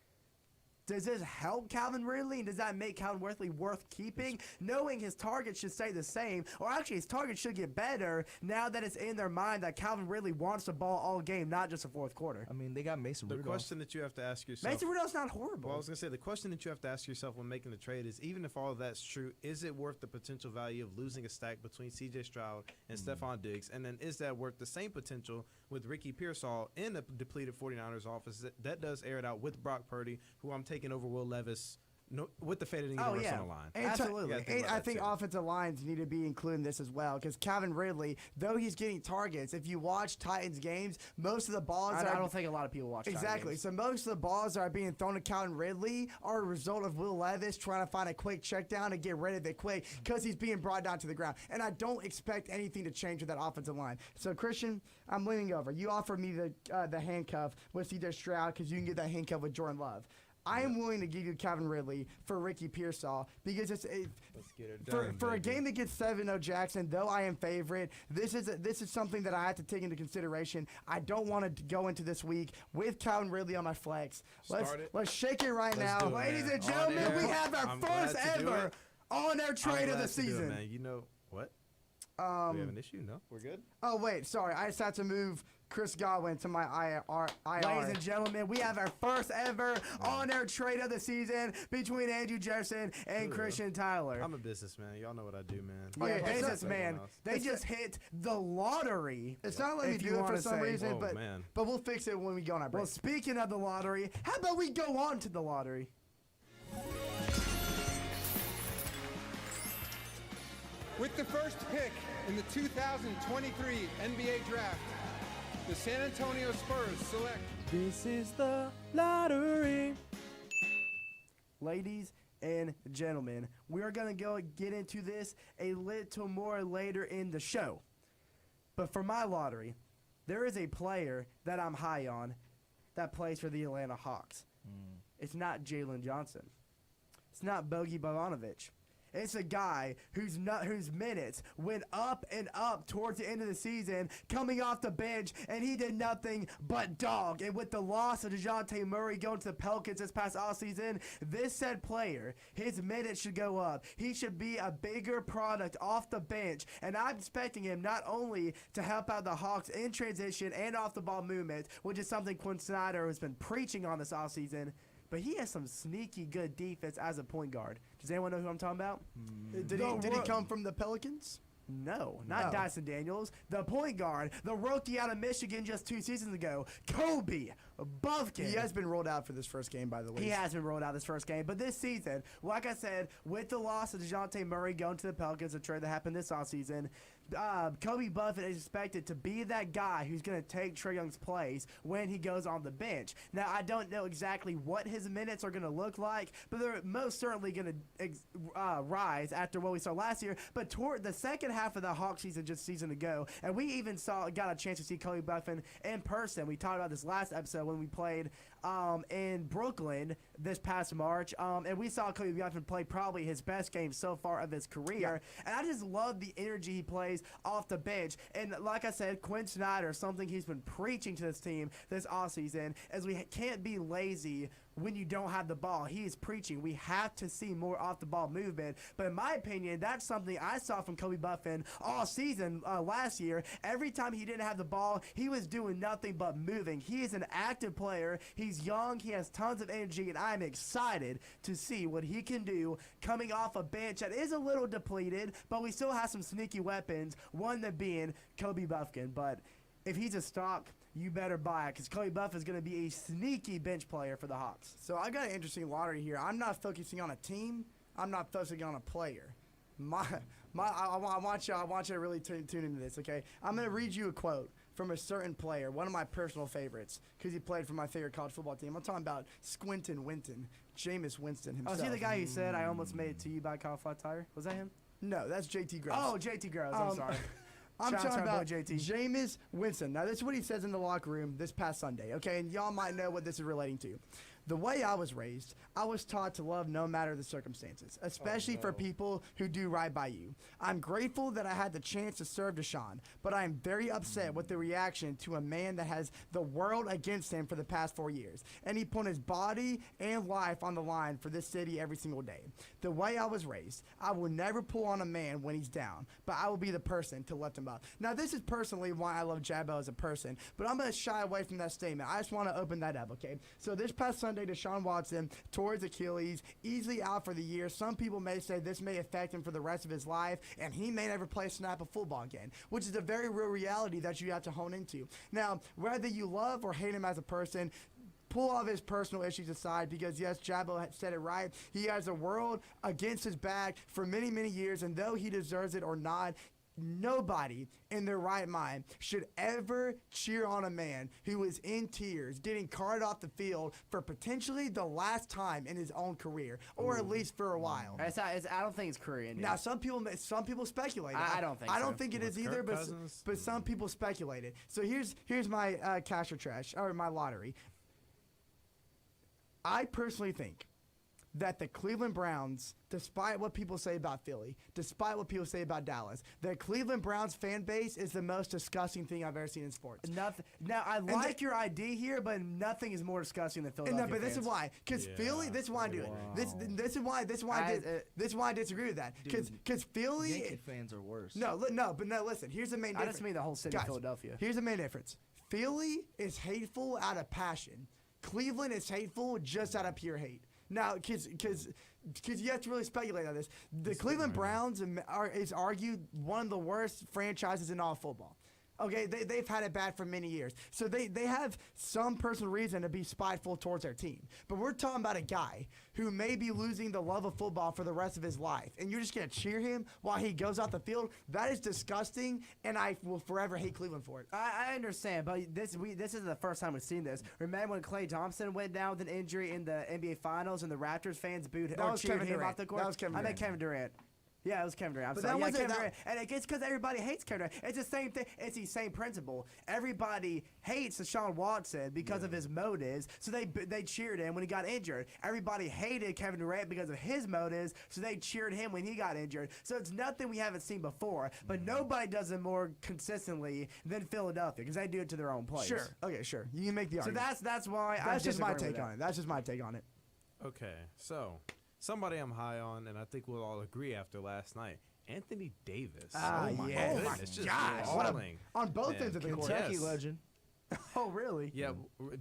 does this help Calvin Ridley, and does that make Calvin Ridley worth keeping, knowing his targets should stay the same, or actually his targets should get better now that it's in their mind that Calvin Ridley wants the ball all game, not just the fourth quarter? I mean, they got Mason Rudolph. The question that you have to ask yourself... Mason Rudolph's not horrible. Well, I was going to say, the question that you have to ask yourself when making the trade is, even if all of that's true, is it worth the potential value of losing a stack between C.J. Stroud and Stephon Diggs? And then is that worth the same potential with Ricky Pearsall in the depleted 49ers office? That does air it out with Brock Purdy, who I'm taking over Will Levis No, with the faded Oh, universe yeah. on the line. And absolutely. And I think offensive lines need to be included in this as well because Calvin Ridley, though he's getting targets, if you watch Titans games, most of the balls I don't think a lot of people watch Titans exactly. games. So most of the balls that are being thrown to Calvin Ridley are a result of Will Levis trying to find a quick check down and get rid of it quick because he's being brought down to the ground. And I don't expect anything to change with that offensive line. So Christian, I'm leaning over. You offered me the handcuff with C.J. Stroud because you can get that handcuff with Jordan Love. I am willing to give you Calvin Ridley for Ricky Pearsall because Let's get it for done, a game that gets 7-0 Jackson. Though I am favorite, this is something that I have to take into consideration. I don't want to go into this week with Calvin Ridley on my flex. Let's shake it right now, ladies and gentlemen. We have our first ever on-air trade of the season. Man. You know what? We have an issue. No, we're good. Oh wait, sorry. I just had to move Chris Godwin to my IR. Ladies and gentlemen, we have our first ever on-air trade of the season between Andrew Jefferson and Christian Tyler. I'm a businessman. Y'all know what I do, man. Yeah, businessman. They just hit the lottery. It's not letting me do it for some reason, but we'll fix it when we go on our break. Well, speaking of the lottery, how about we go on to the lottery? With the first pick in the 2023 NBA Draft, the San Antonio Spurs select. This is the lottery. Ladies and gentlemen, we are going to get into this a little more later in the show. But for my lottery, there is a player that I'm high on that plays for the Atlanta Hawks. It's not Jalen Johnson. It's not Bogey Bogdanovic. It's a guy whose minutes went up and up towards the end of the season, coming off the bench, and he did nothing but dog. And with the loss of DeJounte Murray going to the Pelicans this past offseason, this said player, his minutes should go up. He should be a bigger product off the bench, and I'm expecting him not only to help out the Hawks in transition and off the ball movement, which is something Quinn Snyder has been preaching on this offseason, but he has some sneaky good defense as a point guard. Does anyone know who I'm talking about? Did he come from the Pelicans? No, not Dyson Daniels. The point guard, the rookie out of Michigan just 2 seasons ago, Kobe Bufkin. He has been rolled out for this first game, by the way. He has been rolled out this first game. But this season, like I said, with the loss of DeJounte Murray going to the Pelicans, a trade that happened this offseason, Kobe Buffett is expected to be that guy who's going to take Trae Young's place when he goes on the bench. Now, I don't know exactly what his minutes are going to look like, but they're most certainly going to rise after what we saw last year. But toward the second half of the Hawks season just a season ago, and we even got a chance to see Kobe Buffett in person. We talked about this last episode when we played in Brooklyn this past March, and we saw Kobe Buffett play probably his best game so far of his career. And I just love the energy he plays off the bench. And like I said, Quinn Snyder, something he's been preaching to this team this offseason, is we can't be lazy when you don't have the ball. He is preaching. We have to see more off the ball movement. But in my opinion, that's something I saw from Kobe Buffett all season last year. Every time he didn't have the ball, he was doing nothing but moving. He is an active player. He's young. He has tons of energy, and I'm excited to see what he can do coming off a bench that is a little depleted, but we still have some sneaky weapons, one that being Kobe Buffett. But if he's a stock, you better buy it because Kobe Buffett is going to be a sneaky bench player for the Hawks. So I got an interesting lottery here. I'm not focusing on a team. I'm not focusing on a player. I want you to really tune into this, okay? I'm going to read you a quote from a certain player, one of my personal favorites, because he played for my favorite college football team. I'm talking about Squinton Winton, Jameis Winston himself. Oh, is he the guy who said, "I almost made it to you by Kyle Flat Tire"? Was that him? No, that's JT Gross. Oh, JT Gross. I'm sorry. I'm Shout out talking to our boy about JT. Jameis Winston. Now, this is what he says in the locker room this past Sunday, okay? And y'all might know what this is relating to. The way I was raised, I was taught to love no matter the circumstances, especially for people who do right by you. I'm grateful that I had the chance to serve Deshaun, but I am very upset with the reaction to a man that has the world against him for the past 4 years, and he put his body and life on the line for this city every single day. The way I was raised, I will never pull on a man when he's down, but I will be the person to lift him up. Now, this is personally why I love Jabbo as a person, but I'm going to shy away from that statement. I just want to open that up, okay? So this past Sunday, Deshaun Watson towards Achilles, easily out for the year. Some people may say this may affect him for the rest of his life, and he may never play a snap of football again, which is a very real reality that you have to hone into. Now, whether you love or hate him as a person, pull all of his personal issues aside, because yes, Jabbo had said it right. He has a world against his back for many, many years, and though he deserves it or not, nobody in their right mind should ever cheer on a man who is in tears, getting carted off the field for potentially the last time in his own career, or at least for a while. I don't think it's career. Now, some people speculate. I don't think I don't so. think it is either, but some people speculated. So here's my cash or trash, or my lottery. I personally think that the Cleveland Browns, despite what people say about Philly, despite what people say about Dallas, the Cleveland Browns fan base is the most disgusting thing I've ever seen in sports. Nothing. Now, I like your idea here, but nothing is more disgusting than Philadelphia. No, but this fans. is why. Because Philly, this is why I do it. This is why I disagree with that. Because Philly, Yankee fans are worse. No, listen. Here's the main difference. I just mean the whole city of Philadelphia. Here's the main difference. Philly is hateful out of passion. Cleveland is hateful just out of pure hate. Now, because you have to really speculate on this. The Cleveland Browns is argued one of the worst franchises in all football. Okay, they've had it bad for many years. So they have some personal reason to be spiteful towards their team. But we're talking about a guy who may be losing the love of football for the rest of his life. And you're just going to cheer him while he goes out the field? That is disgusting, and I will forever hate Cleveland for it. I understand, but this isn't the first time we've seen this. Remember when Klay Thompson went down with an injury in the NBA Finals and the Raptors fans cheered him off the court? That was Kevin Durant. I meant Kevin Durant. Yeah, it was Kevin Durant. But that wasn't Kevin Durant. And it's because everybody hates Kevin Durant. It's the same thing. It's the same principle. Everybody hates Deshaun Watson because of his motives, so they cheered him when he got injured. Everybody hated Kevin Durant because of his motives, so they cheered him when he got injured. So it's nothing we haven't seen before, but nobody does it more consistently than Philadelphia because they do it to their own players. Sure. Okay, sure. You can make the argument. So that's why That's just my disagree with take on it. That's just my take on it. Okay, so somebody I'm high on, and I think we'll all agree after last night. Anthony Davis. Oh my goodness, just gosh. balling. On both ends of the court. Kentucky legend. Oh, really? Yeah,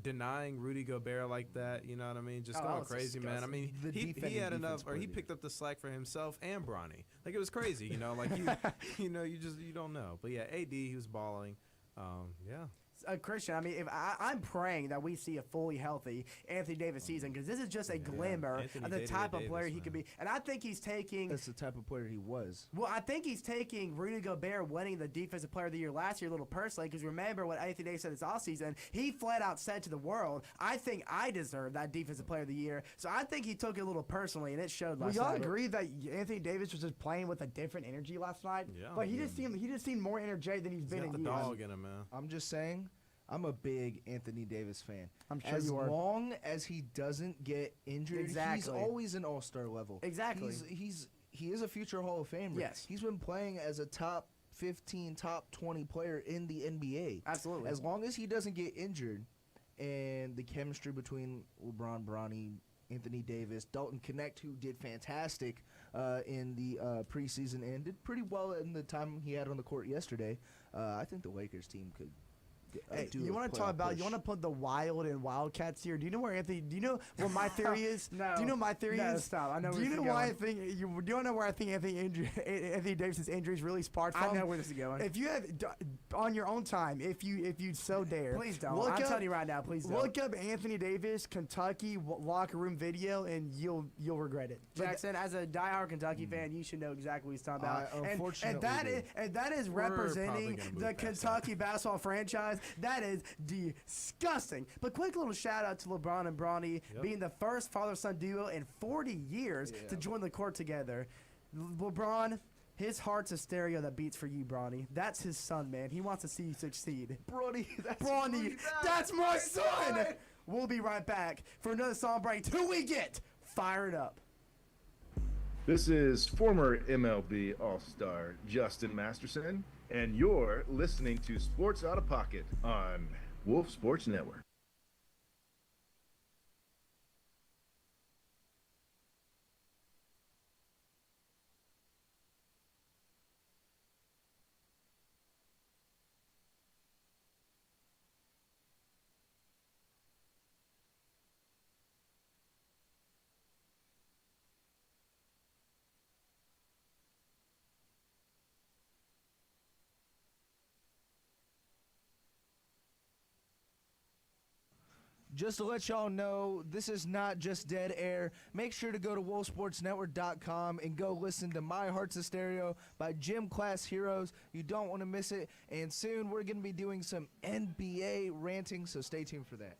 denying Rudy Gobert like that, you know what I mean? Just going crazy, man. I mean, he had enough, or he picked up the slack for himself and Bronny. Like, it was crazy, you know? Like, you don't know. But yeah, AD, he was balling. Yeah. Christian, I mean, if I'm praying that we see a fully healthy Anthony Davis season because this is just a glimmer of the type of player he could be. And I think he's taking... That's the type of player he was. Well, I think he's taking Rudy Gobert winning the Defensive Player of the Year last year a little personally because remember what Anthony Davis said this offseason. He flat out said to the world, I think I deserve that Defensive Player of the Year. So I think he took it a little personally, and it showed last night. Y'all agree that Anthony Davis was just playing with a different energy last night? Yeah. But he just seemed more energetic than he's been in got years. the dog in him, man. I'm just saying, I'm a big Anthony Davis fan. I'm sure as you are. As long as he doesn't get injured, he's always an all-star level. Exactly. He is a future Hall of Famer. Yes. He's been playing as a top 15, top 20 player in the NBA. Absolutely. As long as he doesn't get injured, and the chemistry between LeBron, Bronny, Anthony Davis, Dalton Connect, who did fantastic in the preseason and did pretty well in the time he had on the court yesterday. I think the Lakers team could. Hey, you want to talk about? You want to put the Wild and Wildcats here? Do you know where Anthony? Do you know what my theory is? No. Do you know my theory is? Stop. I know. Do you know why I think? Do you know where I think Anthony Davis's injuries really sparked from? I know where this is going. If you have on your own time, if you so dare, please don't. I'm telling you right now, please don't. Look up Anthony Davis Kentucky locker room video, and you'll regret it. Jackson, as a diehard Kentucky fan, you should know exactly what he's talking about. Unfortunately, and that is representing the Kentucky basketball franchise. That is disgusting. But quick little shout out to LeBron and Bronny being the first father-son duo in 40 years to join the court together. LeBron, his heart's a stereo that beats for you, Bronny. That's his son, man. He wants to see you succeed. Bronny, that's my son. We'll be right back for another song break till we get fired up. This is former MLB All-Star Justin Masterson, and you're listening to Sports Outta Pocket on Wolf Sports Network. Just to let y'all know, this is not just dead air. Make sure to go to wolfsportsnetwork.com and go listen to My Heart's a Stereo by Gym Class Heroes. You don't want to miss it. And soon we're going to be doing some NBA ranting, so stay tuned for that.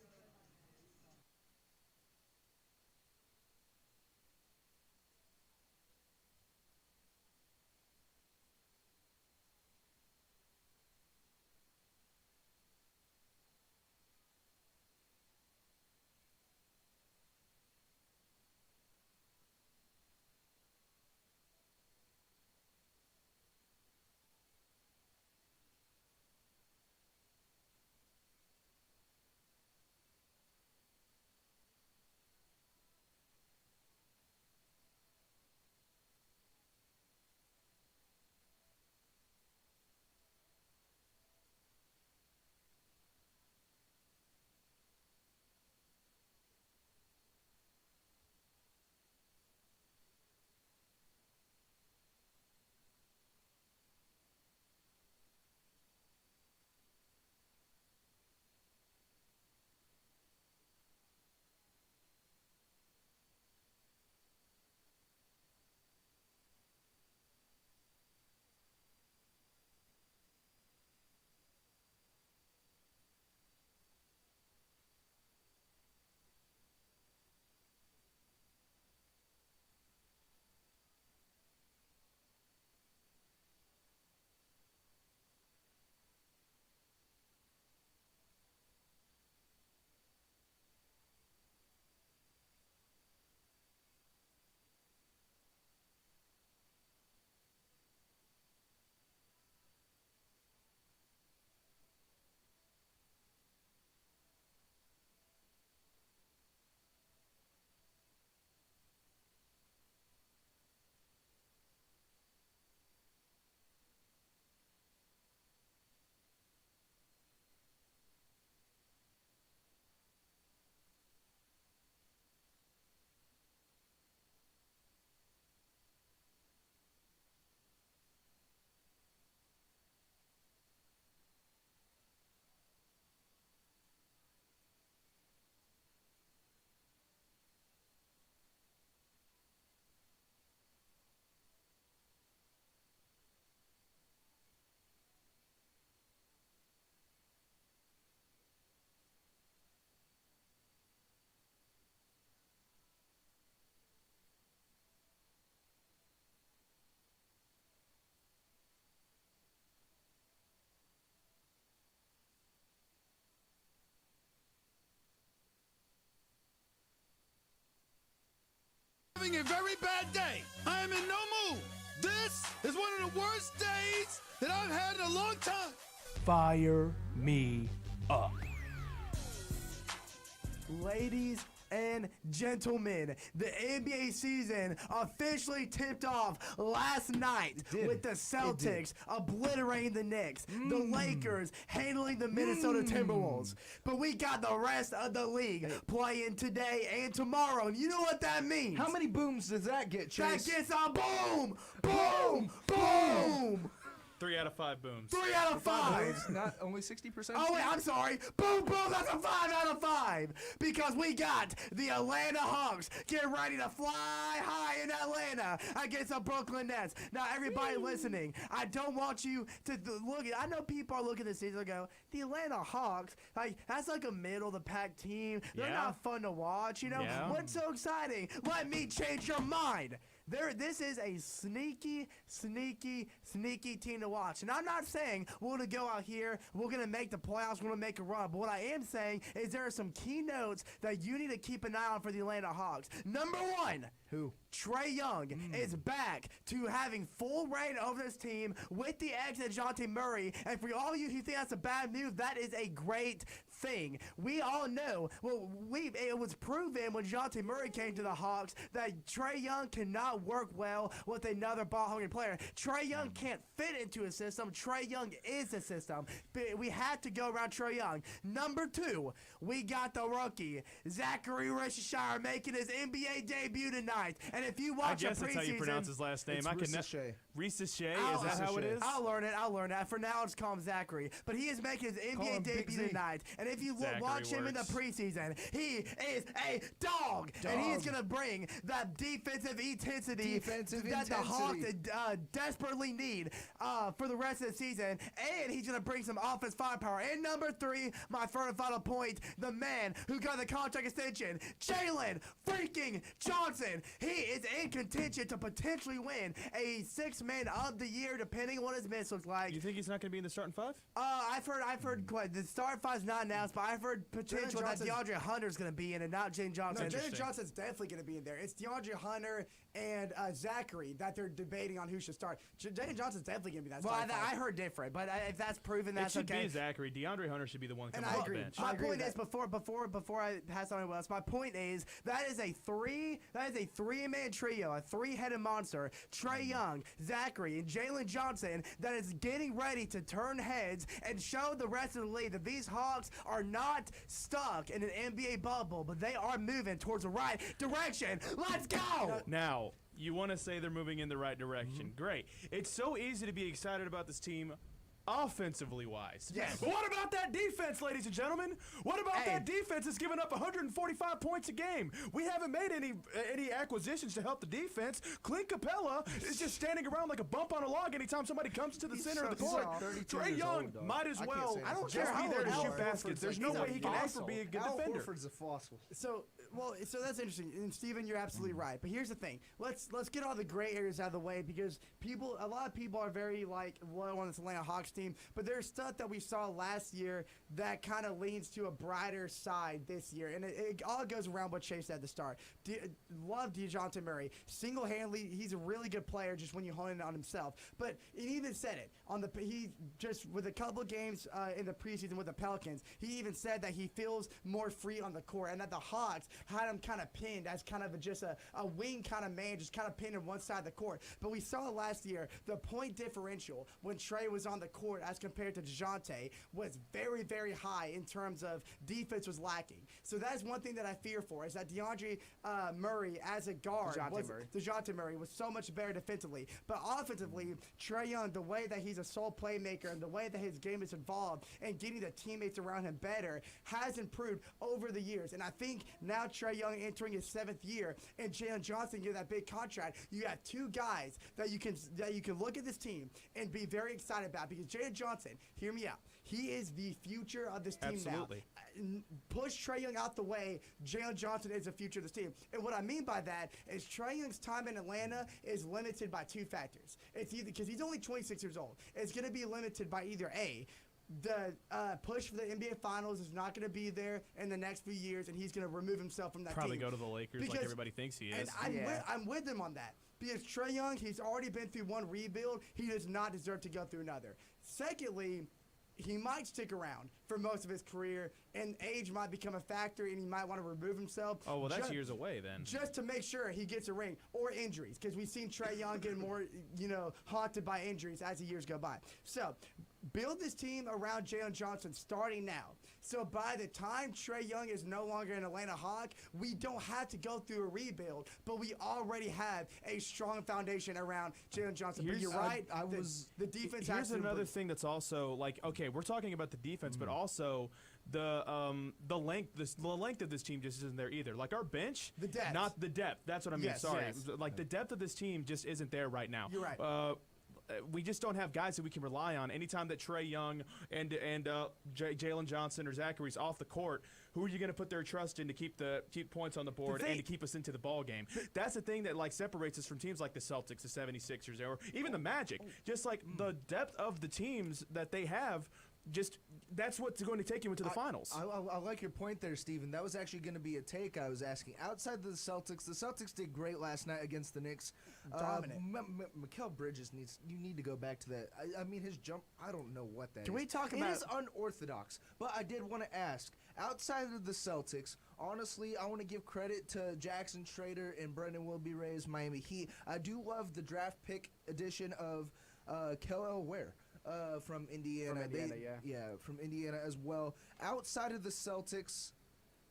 Having a very bad day. I am in no mood. This is one of the worst days that I've had in a long time. Fire me up. Ladies and gentlemen, the NBA season officially tipped off last night with the Celtics obliterating the Knicks, the Lakers handling the Minnesota Timberwolves. But we got the rest of the league playing today and tomorrow. And you know what that means? How many booms does that get, Chase? That gets a boom! Boom! Boom! 3 out of 5 booms. 3 out of 5. Not only 60%? Oh, wait, I'm sorry. Boom, boom, that's a 5 out of 5. Because we got the Atlanta Hawks getting ready to fly high in Atlanta against the Brooklyn Nets. Now, everybody listening, I don't want you to look at, I know people are looking at this season and go, the Atlanta Hawks, like, that's like a middle of the pack team. They're not fun to watch, you know? What's so exciting? Let me change your mind. This is a sneaky team to watch. And I'm not saying we're going to go out here, we're going to make the playoffs, we're going to make a run. But what I am saying is there are some key notes that you need to keep an eye on for the Atlanta Hawks. Number 1. Who? Trae Young is back to having full reign over this team with the exit of DeJounte Murray. And for all you who think that's a bad move, that is a great thing. We all know, it was proven when DeJounte Murray came to the Hawks that Trae Young cannot work well with another ball-hungry player. Trae Young can't fit into a system. Trae Young is a system. But we had to go around Trae Young. Number 2, we got the rookie, Zachary Richardshire, making his NBA debut tonight. And if you watch I guess that's how you pronounce his last name. I can Ricochet. Is that how it is? I'll learn it. For now, I'll just call him Zachary. But he is making his NBA debut tonight. And if you Zachary watch him in the works. preseason, he is a dog. And he's going to bring that defensive intensity that the Hawks desperately need for the rest of the season. And he's going to bring some offense firepower. And number 3, my final point, the man who got the contract extension, Jalen freaking Johnson. He is in contention to potentially win a 6th Man of the Year, depending on what his miss looks like. You think he's not going to be in the starting 5? I've heard the start 5's not announced, but I've heard potential that DeAndre Hunter's going to be in it, not Jalen Johnson. No, Jalen Johnson's definitely going to be in there. It's DeAndre Hunter and Zachary that they're debating on who should start. Jalen Johnson's definitely going to be that. Well, starting I five. heard different, but if that's proven, It that's should okay. be Zachary. DeAndre Hunter should be the one And coming I off the agree. bench. My agree point with is before I pass on to else, my point is that is a three-man trio, a 3-headed monster. Trae Young, Zachary, and Jalen Johnson that is getting ready to turn heads and show the rest of the league that these Hawks are not stuck in an NBA bubble, but they are moving towards the right direction. Let's go! Now, you want to say they're moving in the right direction. Great. It's so easy to be excited about this team offensively wise. Yes. But what about that defense, ladies and gentlemen? What about that defense that's giving up 145 points a game? We haven't made any acquisitions to help the defense. Clint Capella is just standing around like a bump on a log anytime somebody comes to the center of the court. Trae Young might as well just be there to shoot baskets. There's no way he can ever be a good defender. Horford's a fossil. So that's interesting, and Steven, you're absolutely right. But here's the thing: let's get all the gray areas out of the way because a lot of people are very low on this Atlanta Hawks team. But there's stuff that we saw last year that kind of leans to a brighter side this year, and it all goes around what Chase said at the start. Love DeJounte Murray, single-handedly, he's a really good player just when you hone in on himself. But he even said it he just with a couple games in the preseason with the Pelicans. He even said that he feels more free on the court, and that the Hawks had him kind of pinned as kind of just a wing kind of man, just kind of pinned on one side of the court. But we saw last year the point differential when Trae was on the court as compared to DeJounte was very, very high in terms of defense was lacking. So that's one thing that I fear for is that DeAndre Murray as a guard, DeJounte Murray was so much better defensively. But offensively, Trae Young, the way that he's a sole playmaker and the way that his game is involved and getting the teammates around him better has improved over the years. And I think now Trae Young entering his 7th year and Jalen Johnson getting that big contract, you have 2 guys that you can look at this team and be very excited about because Jalen Johnson, hear me out. He is the future of this team Absolutely. now. Push Trae Young out the way. Jalen Johnson is the future of this team. And what I mean by that is Trae Young's time in Atlanta is limited by 2 factors. It's either because he's only 26 years old. It's going to be limited by either A, the push for the NBA Finals is not going to be there in the next few years, and he's going to remove himself from that Probably team. go to the Lakers like everybody thinks he is. And I'm with him on that. Because Trae Young, he's already been through one rebuild. He does not deserve to go through another. Secondly, he might stick around for most of his career, and age might become a factor, and he might want to remove himself. Oh, well, that's years away then. Just to make sure he gets a ring or injuries, because we've seen Trae Young get more, haunted by injuries as the years go by. So, build this team around Jalen Johnson starting now. So by the time Trae Young is no longer an Atlanta Hawk, we don't have to go through a rebuild, but we already have a strong foundation around Jalen Johnson. But you're right. The defense. Here's another thing that's also okay. We're talking about the defense, but also the length of this team just isn't there either. Like our bench, the depth, not the depth. That's what I mean. Yes, Sorry, yes. Like the depth of this team just isn't there right now. You're right. We just don't have guys that we can rely on. Anytime that Trae Young and Jalen Johnson or Zachary's off the court, who are you going to put their trust in to keep points on the board and to keep us into the ball game? That's the thing that separates us from teams like the Celtics, the 76ers, or even the Magic. Just the depth of the teams that they have. That's what's going to take you into the finals. I like your point there, Steven. That was actually going to be a take I was asking. Outside of the Celtics did great last night against the Knicks. Dominant. Mikal Bridges you need to go back to that. I mean, his jump, I don't know what that is. Can we talk about it? It is unorthodox, but I did want to ask, outside of the Celtics, honestly, I want to give credit to Jackson Schrader and Brendan Wilby-Ray's Miami Heat. I do love the draft pick edition of Kel'el Ware. From Indiana. From Indiana as well. Outside of the Celtics,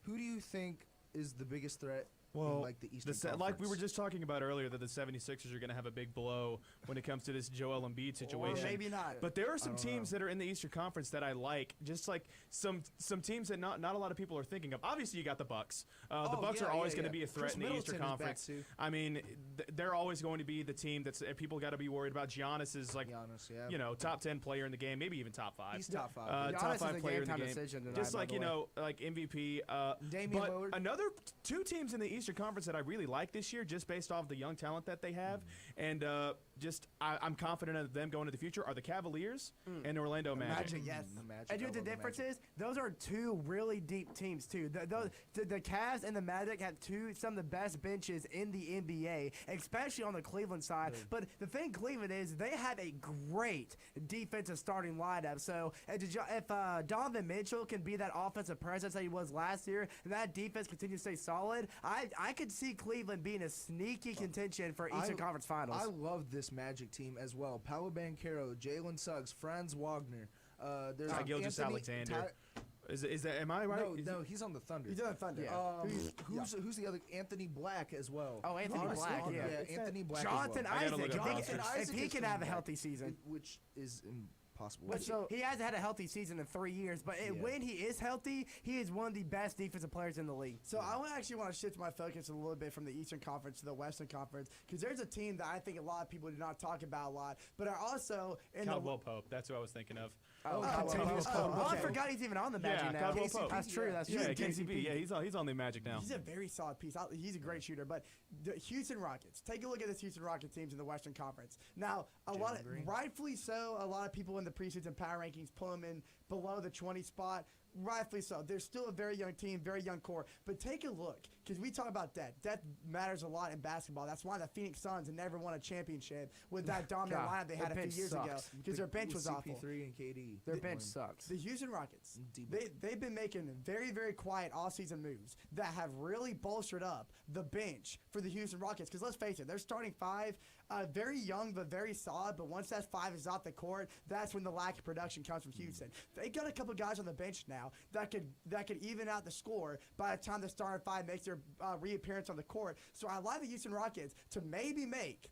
who do you think is the biggest threat Well, like the Eastern Conference. Like we were just talking about earlier, that the 76ers are going to have a big blow when it comes to this Joel Embiid situation. Or maybe not. But there are some teams that are in the Eastern Conference that I like, just like some teams that not a lot of people are thinking of. Obviously, you got the Bucks. The Bucks are always going to be a threat in the Eastern Conference. I mean, they're always going to be the team that's people got to be worried about. Giannis is like, top 10 player in the game, maybe even top 5. He's top 5. Top 5 player in the game. Just like, like MVP. Damian but Lillard. another two teams in the Eastern Conference that I really like this year, just based off the young talent that they have, and I'm confident of them going into the future, are the Cavaliers and Orlando Magic. Yes. And the difference is, those are two really deep teams, too. The Cavs and the Magic have some of the best benches in the NBA, especially on the Cleveland side. But the thing Cleveland is, they have a great defensive starting lineup. So if Donovan Mitchell can be that offensive presence that he was last year, and that defense continues to stay solid, I could see Cleveland being a sneaky contention for Eastern Conference Finals. I love this Magic team as well. Paolo Banchero, Jalen Suggs, Franz Wagner. There's Gilgeous-Alexander. Is that? Am I right? No, he's on the Thunder. He's on the Thunder. Yeah. Who's the other? Anthony Black as well. Oh, Anthony Black. Yeah, Anthony Black. Jonathan as well. Isaac. If he can have a healthy season, which is impossible. So he hasn't had a healthy season in 3 years, but when he is healthy, he is one of the best defensive players in the league. So I actually want to shift my focus a little bit from the Eastern Conference to the Western Conference, because there's a team that I think a lot of people do not talk about a lot, but are also in Caldwell Pope. That's who I was thinking of. I forgot he's even on the Magic now. Caldwell Pope. That's true. That's true. Yeah, KCP. Yeah, he's on the Magic now. He's a very solid piece. He's a great shooter. But the Houston Rockets. Take a look at this Houston Rockets teams in the Western Conference. Now, rightfully so, a lot of people in the preseason power rankings pull them in below the 20 spot. Rightfully so. They're still a very young team, very young core. But take a look, because we talk about depth. Depth matters a lot in basketball. That's why the Phoenix Suns never won a championship with that dominant lineup they had a few years ago, because their bench was awful. CP3 and KD. Their bench sucks. The Houston Rockets, they've been making very, very quiet all-season moves that have really bolstered up the bench for the Houston Rockets. Because let's face it, they're starting 5, very young but very solid. But once that 5 is off the court, that's when the lack of production comes from Houston. They got a couple guys on the bench now that could even out the score by the time the starting 5 makes their reappearance on the court. So I like the Houston Rockets to maybe make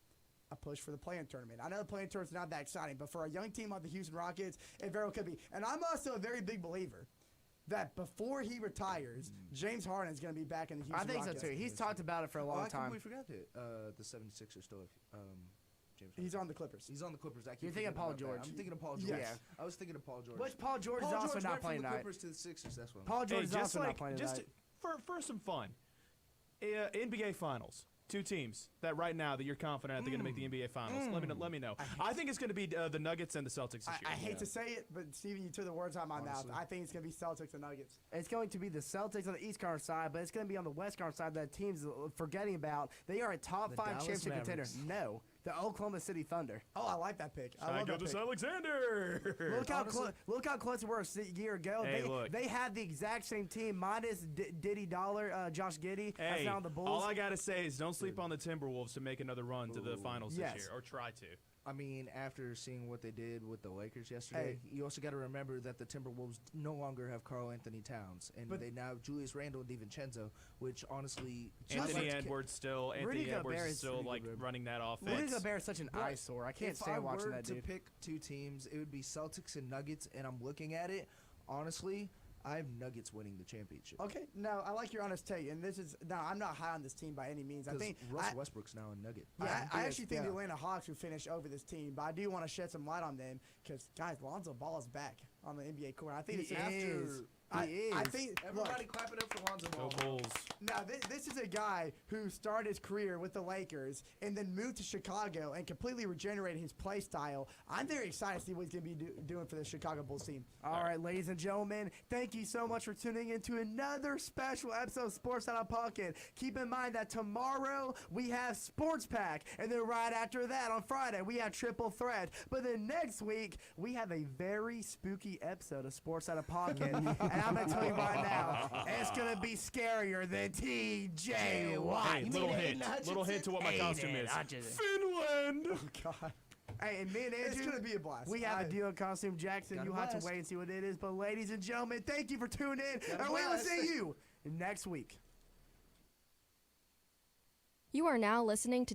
a push for the play-in tournament. I know the play-in tournament's not that exciting, but for a young team like the Houston Rockets, it very well could be. And I'm also a very big believer that before he retires, James Harden is going to be back in the Houston Rockets. I think so too. He's talked about it for a long time. We forgot that the 76ers still have James Harden. He's on the Clippers. He's on the Clippers. You're thinking of Paul George. I'm thinking of Paul George. Yes. I was thinking of Paul George. Which Paul George is also not playing tonight. From the Clippers to the Sixers. That's what. Paul George is also not playing tonight. Just for some fun, NBA Finals. 2 teams that right now that you're confident they're going to make the NBA Finals. Let me know. I think it's going to be the Nuggets and the Celtics this year. I hate to say it, but Steven, you took the words out of my mouth. I think it's going to be Celtics and Nuggets. It's going to be the Celtics on the East Conference side, but it's going to be on the West Conference side that teams forgetting about. They are a top 5 championship contender. No. The Oklahoma City Thunder. Oh, I like that pick. I love that pick. Alexander. Look how close we were a year ago. They had the exact same team minus Diddy Dollar, Josh Giddey. Hey, that's the Bulls. all I gotta say is don't sleep on the Timberwolves to make another run to the finals this year, or try to. I mean, after seeing what they did with the Lakers yesterday, you also got to remember that the Timberwolves no longer have Karl Anthony Towns, and they now have Julius Randle and DiVincenzo, which honestly, Anthony Edwards still like running that offense. Rudy Gobert is such an eyesore. I can't stand watching that dude. If I were to pick 2 teams, it would be Celtics and Nuggets, and I'm looking at it honestly. I have Nuggets winning the championship. Okay, now I like your honest take, and I'm not high on this team by any means. I think Russell Westbrook's now a Nugget. Yeah, I actually think the Atlanta Hawks will finish over this team, but I do want to shed some light on them because, guys, Lonzo Ball is back on the NBA court. I think I think everybody clap it up for Lonzo Ball. Go Bulls. Now, this is a guy who started his career with the Lakers and then moved to Chicago and completely regenerated his play style. I'm very excited to see what he's going to be doing for the Chicago Bulls team. All right, ladies and gentlemen, thank you so much for tuning in to another special episode of Sports Outta Pocket. Keep in mind that tomorrow we have Sports Pack, and then right after that on Friday we have Triple Threat. But then next week we have a very spooky episode of Sports Outta Pocket. And I'm going to tell you right now, it's going to be scarier than TJ Watt. Hey, little hint to what my costume is. Finland. Oh, God. Hey, and me and Andrew, it's going to be a blast. We have a deal in costume. Jackson, you'll have to wait and see what it is. But ladies and gentlemen, thank you for tuning in. And we will see you next week. You are now listening to